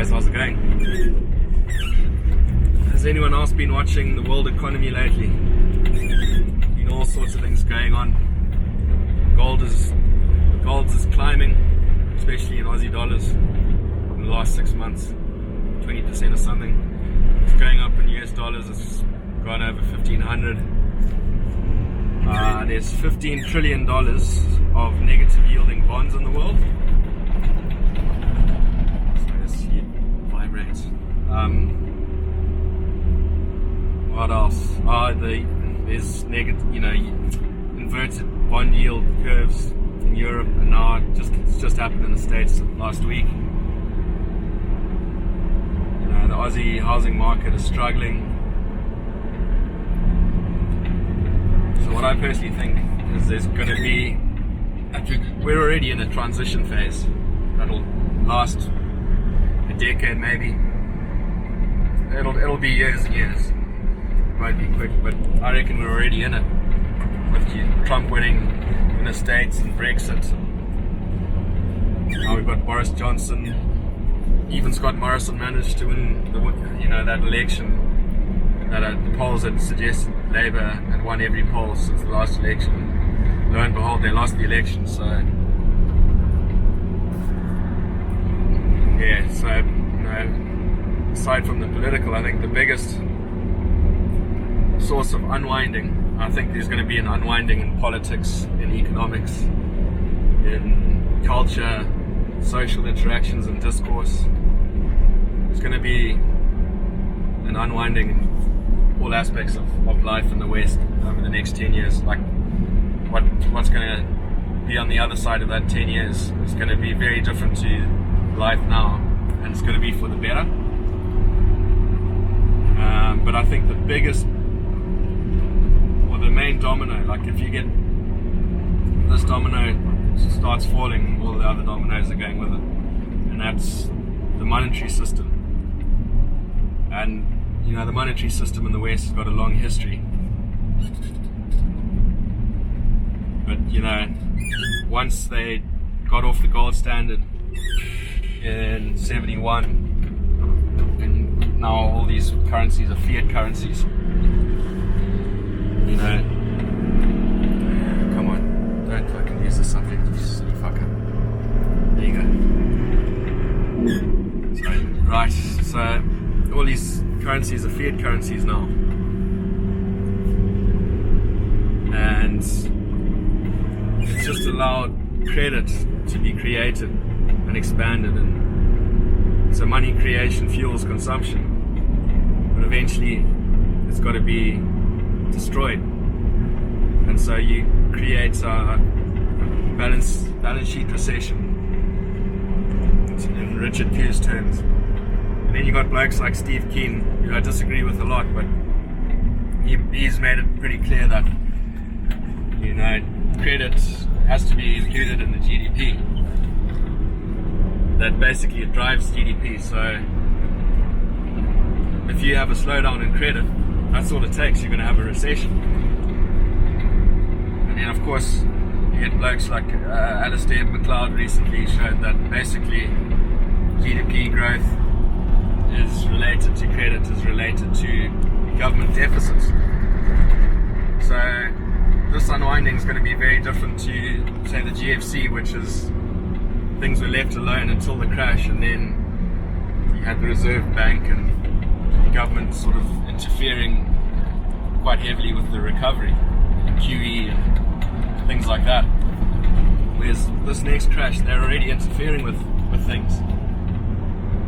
guys, how's it going? Has anyone else been watching the world economy lately? Been all sorts of things going on. Gold is climbing, especially in Aussie dollars in the last 6 months, 20% or something. It's going up in US dollars, it's gone over 1,500. There's $15 trillion of negative yielding bonds in the world. What else? There's negative, inverted bond yield curves in Europe, and now it's just happened in the States last week. The Aussie housing market is struggling. So what I personally think is there's going to be, we're already in a transition phase that'll last a decade maybe. It'll be years and years. It won't be quick, but I reckon we're already in it. With Trump winning in the States and Brexit. Now we've got Boris Johnson. Even Scott Morrison managed to win that election that the polls had suggested Labour had won every poll since the last election. Lo and behold, they lost the election. So yeah, aside from the political, I think the biggest source of unwinding, I think there's going to be an unwinding in politics, in economics, in culture, social interactions and discourse. There's going to be an unwinding in all aspects of life in the West over the next 10 years. Like what's going to be on the other side of that 10 years is going to be very different to life now, and it's going to be for the better. But I think the biggest, or the main domino, like if you get this domino starts falling, all the other dominoes are going with it, and that's the monetary system. And the monetary system in the West has got a long history. But once they got off the gold standard in 71, and now all these currencies are fiat currencies. Come on, don't fucking use the subject, you silly fucker. There you go. Sorry. Right, so all these currencies are fiat currencies now. And it's just allowed credit to be created and expanded, and so money creation fuels consumption, but eventually it's got to be destroyed, and so you create a balance sheet recession in Richard Pugh's terms. And then you got blokes like Steve Keen, who I disagree with a lot, but he's made it pretty clear that credit has to be included in the GDP. That basically it drives GDP. So if you have a slowdown in credit, that's all it takes. You're going to have a recession. And then of course you get blokes like Alistair McLeod recently showed that basically GDP growth is related to credit, is related to government deficits. So this unwinding is going to be very different to, say, the GFC, which is things were left alone until the crash, and then you had the Reserve Bank and the government sort of interfering quite heavily with the recovery, QE and things like that. Whereas this next crash, they're already interfering with things.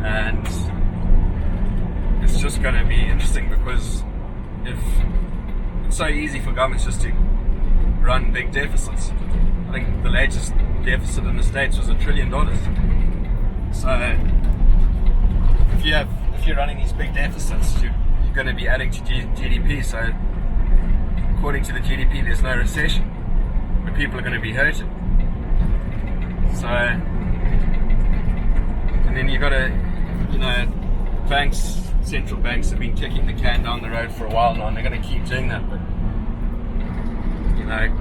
And it's just going to be interesting, because if it's so easy for governments just to run big deficits. I think the latest deficit in the States was $1 trillion. So if you're running these big deficits, you're going to be adding to GDP. So according to the GDP, there's no recession, but people are going to be hurting. So, and then you got to, banks, central banks have been kicking the can down the road for a while now, and they're going to keep doing that. But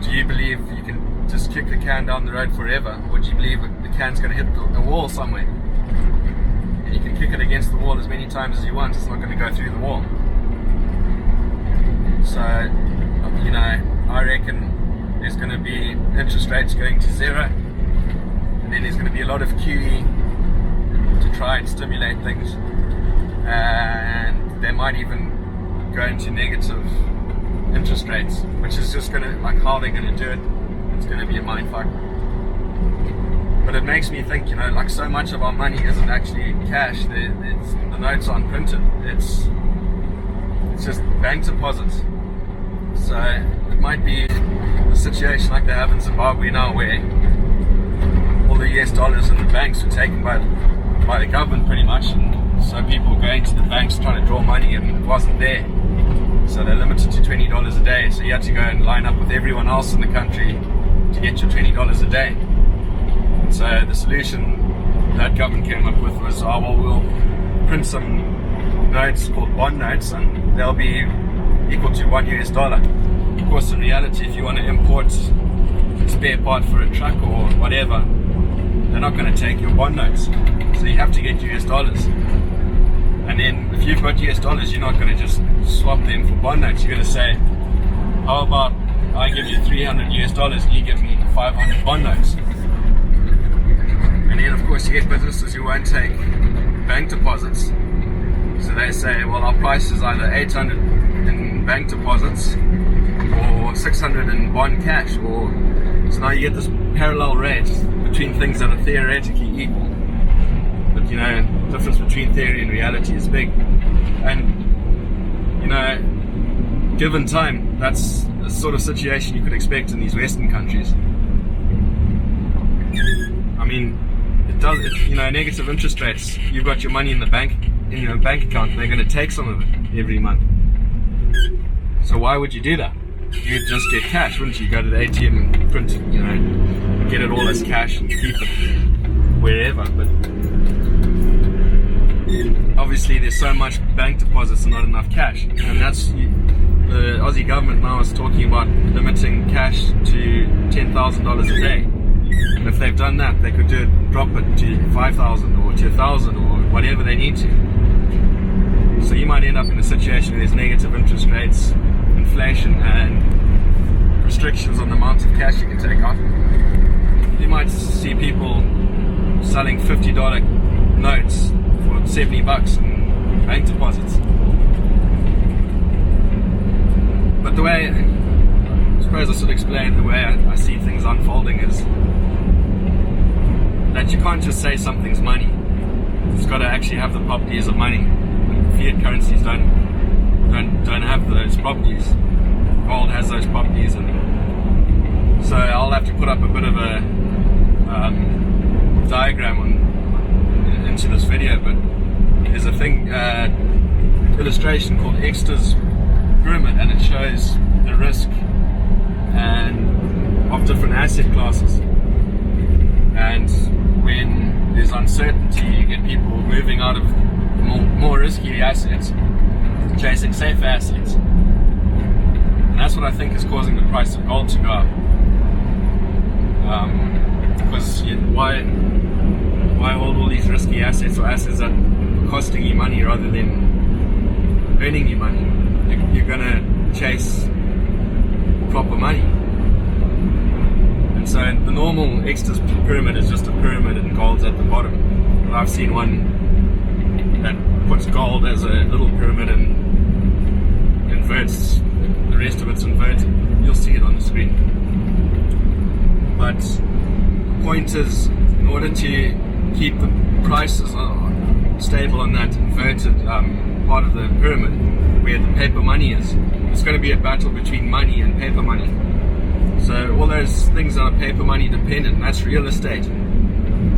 do you believe you can just kick the can down the road forever, or do you believe the can's going to hit the wall somewhere? You can kick it against the wall as many times as you want, it's not going to go through the wall. So, you know, I reckon there's going to be interest rates going to zero, and then there's going to be a lot of QE to try and stimulate things, and they might even go into negative interest rates, which is just going to, like, how they're going to do it, it's going to be a mindfuck. But it makes me think, you know, like, so much of our money isn't actually cash. The notes aren't printed. It's just bank deposits. So it might be a situation like they have in Zimbabwe now, where all the US dollars in the banks were taken by the government pretty much, and so people were going to the banks trying to draw money and it wasn't there. So they're limited to $20 a day. So you had to go and line up with everyone else in the country to get your $20 a day. So the solution that government came up with was, oh, well, we'll print some notes called bond notes, and they'll be equal to $1. Of course, in reality, if you want to import a spare part for a truck or whatever, they're not going to take your bond notes. So you have to get US dollars. And then if you've got US dollars, you're not going to just swap them for bond notes. You're going to say, how about I give you $300 and you give me 500 bond notes? And then, of course, you get businesses who won't take bank deposits. So they say, well, our price is either 800 in bank deposits or 600 in bond cash. So now you get this parallel rate between things that are theoretically equal. But, you know, the difference between theory and reality is big. And, you know, given time, that's the sort of situation you could expect in these Western countries. I mean, you know, negative interest rates, you've got your money in the bank, in your bank account, they're going to take some of it every month. So why would you do that? You'd just get cash, wouldn't you? Go to the ATM and print it, you know, get it all as cash and keep it wherever. But obviously there's so much bank deposits and not enough cash, and that's the Aussie government now is talking about limiting cash to $10,000 a day. And if they've done that, they could drop it to 5,000 or to 1,000 or whatever they need to. So you might end up in a situation where there's negative interest rates, inflation, and restrictions on the amount of cash you can take out. You might see people selling $50 notes for $70 in bank deposits. But the way, I suppose I should explain the way I see things unfolding is that you can't just say something's money. It's got to actually have the properties of money. Fiat currencies don't have those properties. Gold has those properties, and so I'll have to put up a bit of a diagram into this video. But there's a illustration called Exeter's pyramid, and it shows the risk and of different asset classes. And when there's uncertainty, you get people moving out of more risky assets, chasing safer assets. And that's what I think is causing the price of gold to go up. Because why hold all these risky assets or assets that are costing you money rather than earning you money? You're going to chase proper money. And so the normal Exeter's pyramid is just a pyramid and gold's at the bottom. I've seen one that puts gold as a little pyramid and inverts, the rest of it's inverted. You'll see it on the screen. But the point is, in order to keep the prices stable on that inverted part of the pyramid where the paper money is, it's going to be a battle between money and paper money. So all those things that are paper money dependent, that's real estate.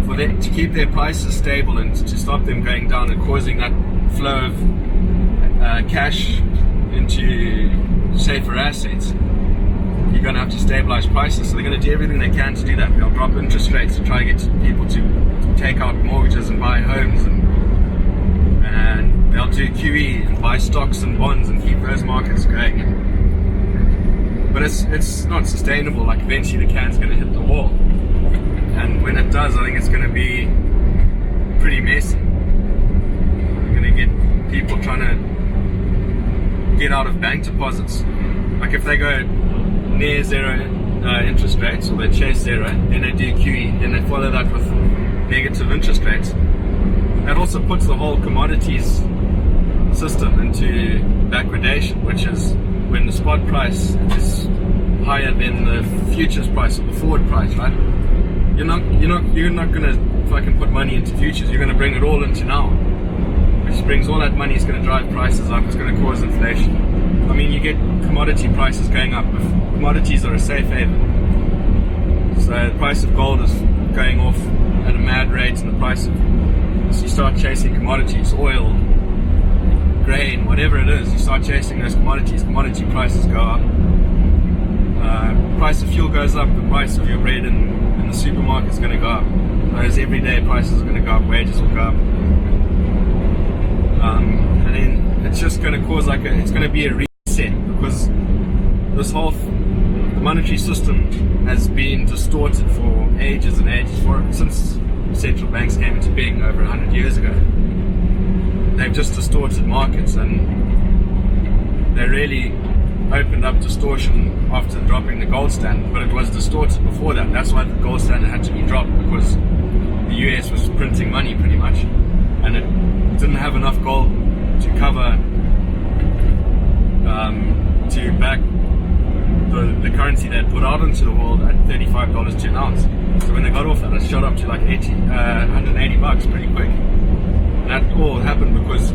For them to keep their prices stable and to stop them going down and causing that flow of cash into safer assets, you're going to have to stabilize prices. So they're going to do everything they can to do that. They'll drop interest rates to try to get people to take out mortgages and buy homes, and they'll do QE and buy stocks and bonds and keep those markets going. But it's not sustainable. Like, eventually the can's going to hit the wall, and when it does, I think it's going to be pretty messy. get out of bank deposits. Like if they go near zero interest rates, or they chase zero, then they do QE, then they follow that with negative interest rates. That also puts the whole commodities system into backwardation, which is when the spot price is higher than the futures price or the forward price, right? You're not gonna fucking put money into futures. You're gonna bring it all into now, which brings all that money. Is gonna drive prices up. It's gonna cause inflation. I mean, you get commodity prices going up. If commodities are a safe haven, so the price of gold is going off at a mad rate, and the price of, so you start chasing commodities, oil, grain, whatever it is, you start chasing those commodities, commodity prices go up. Price of fuel goes up, the price of your bread in the supermarket is going to go up. Those everyday prices are going to go up, wages will go up. And then it's just going to cause it's going to be a reset, because this whole the monetary system has been distorted for ages and ages, since central banks came into being over 100 years ago. They've just distorted markets, and they really opened up distortion after dropping the gold standard, but it was distorted before that. That's why the gold standard had to be dropped, because the US was printing money pretty much, and it didn't have enough gold to cover to back the currency they had put out into the world at $35 to an ounce. So when they got off that, it shot up to like $180 pretty quick. And that all happened because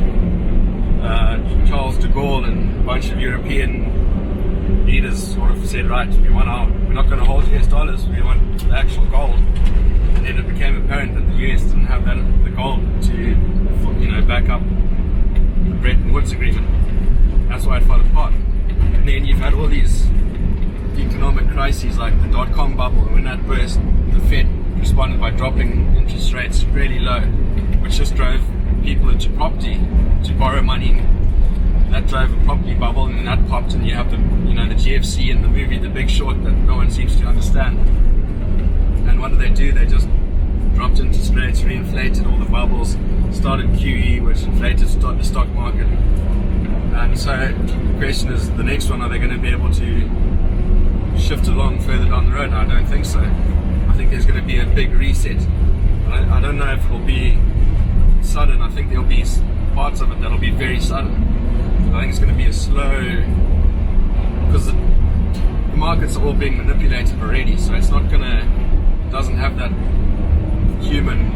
Charles de Gaulle and a bunch of European leaders sort of said, right, we're not going to hold US dollars, we want the actual gold. And then it became apparent that the US didn't have the gold to back up the Bretton Woods agreement. That's why it fell apart. And then you've had all these economic crises like the dot-com bubble, and when that burst, the Fed responded by dropping interest rates really low, which just drove people into property to borrow money. That drove a property bubble, and then that popped, and you have the GFC in the movie The Big Short that no one seems to understand. And what do? They just dropped interest rates, reinflated all the bubbles, started QE, which inflated the stock market. And so the question is, the next one, are they going to be able to shift along further down the road? I don't think so. I think there's going to be a big reset. I don't know if it'll be sudden. I think there'll be parts of it that'll be very sudden. I think it's going to be a slow, because the markets are all being manipulated already, so it's not doesn't have that human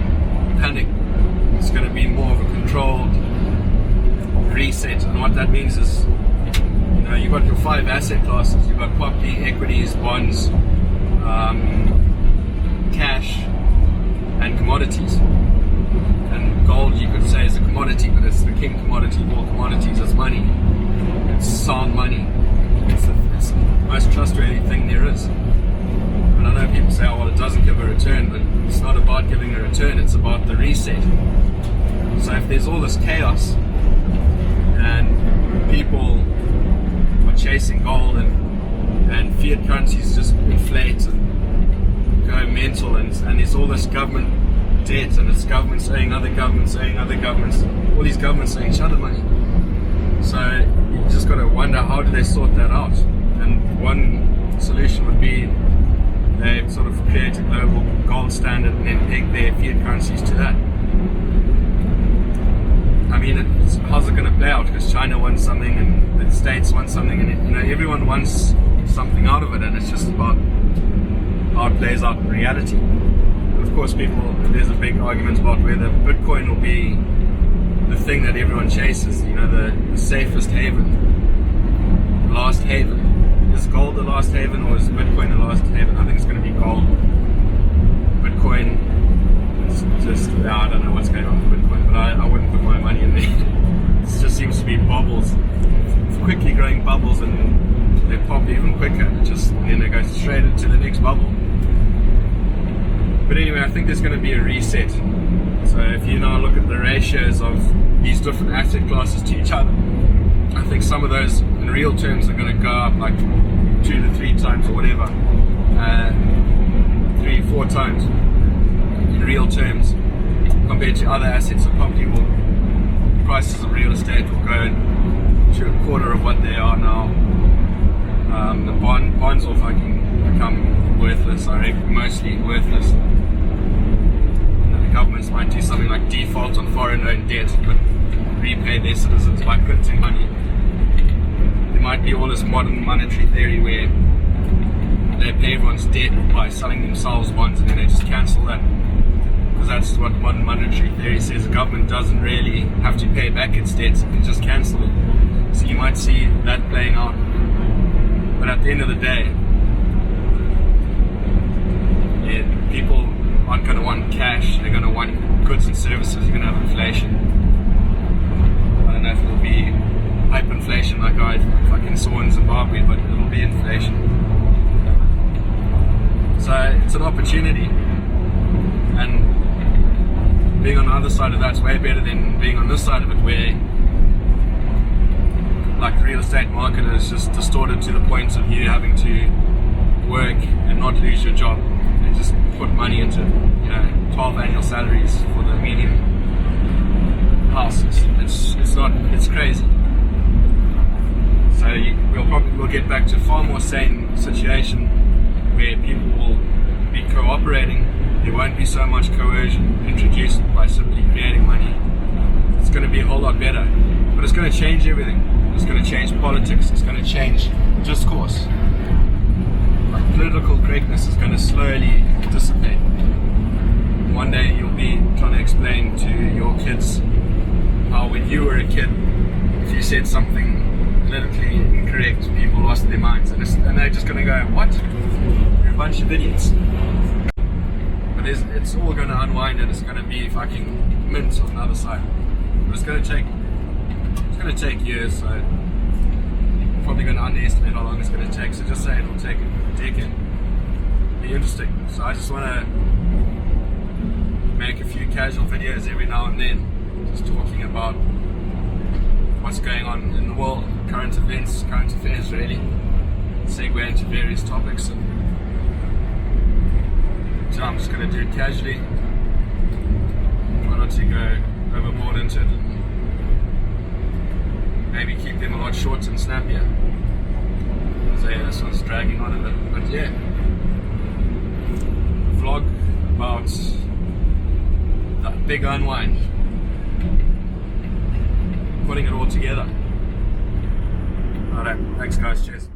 panic. It's going to be more of a controlled reset, and what that means is, you've got your 5 asset classes. You've got property, equities, bonds, cash, and commodities. And gold, you could say, is a commodity, but it's the king commodity of all commodities. It's money. It's sound money. It's the most trustworthy thing there is. And I know people say, oh, well, it doesn't give a return, but it's not about giving a return, it's about the reset. So if there's all this chaos, and people are chasing gold, and fiat currencies just inflate and go mental, and there's all this government debt, and it's governments owing other governments, all these governments owing each other money. So you just got to wonder, how do they sort that out? And one solution would be they sort of create a global gold standard and then peg their fiat currencies to that. I mean, how's it going to play out? Because China wants something, and the States want something, and everyone wants something out of it, and it's just about how it plays out in reality. Of course, there's a big argument about whether Bitcoin will be the thing that everyone chases, the safest haven, the last haven. Is gold the last haven, or is Bitcoin the last haven? I think it's going to be gold. Bitcoin, I don't know what's going on with Bitcoin, but I wouldn't put my money in there. It just seems to be bubbles, quickly growing bubbles, and they pop even quicker, and then they go straight into the next bubble. But anyway, I think there's going to be a reset. So if you now look at the ratios of these different asset classes to each other, I think some of those in real terms are going to go up like 2 to 3 times or whatever, 3-4 times in real terms compared to other assets. So property prices of real estate will go to a quarter of what they are now. The bonds will fucking become worthless, I reckon, mostly worthless. And then the governments might do something like default on foreign owned debt, but repay their citizens by printing money. There might be all this modern monetary theory where they pay everyone's debt by selling themselves bonds and then they just cancel that. Because that's what modern monetary theory says. The government doesn't really have to pay back its debts, it can just cancel it. So you might see that playing out. But at the end of the day, yeah, people aren't going to want cash, they're going to want goods and services. You're going to have inflation. I don't know if it'll be hyperinflation like I fucking saw in Zimbabwe, but it'll be inflation. So it's an opportunity, and being on the other side of that's way better than being on this side of it, where like the real estate market is just distorted to the point of you having to work and not lose your job and just put money into, 12 annual salaries for the median house. It's crazy. So we'll get back to a far more sane situation where people will be cooperating. There won't be so much coercion introduced by simply creating money. It's going to be a whole lot better, but it's going to change everything. It's going to change politics. It's going to change discourse. Like political correctness is going to slowly dissipate. One day you'll be trying to explain to your kids how when you were a kid, if you said something politically incorrect, people lost their minds, and they're just going to go, what? You're a bunch of idiots. But it's all going to unwind, and it's going to be fucking mint on the other side. But it's going to take years, so I'm probably going to underestimate how long it's going to take. So just say it'll take a decade. It'll be interesting. So I just want to make a few casual videos every now and then, just talking about what's going on in the world, current events, current affairs really, segue into various topics. And so I'm just going to do it casually, try not to go overboard into it, and maybe keep them a lot shorter and snappier. So yeah, this one's dragging on a bit, but yeah, vlog about the big unwind, putting it all together. Alright, thanks guys, cheers.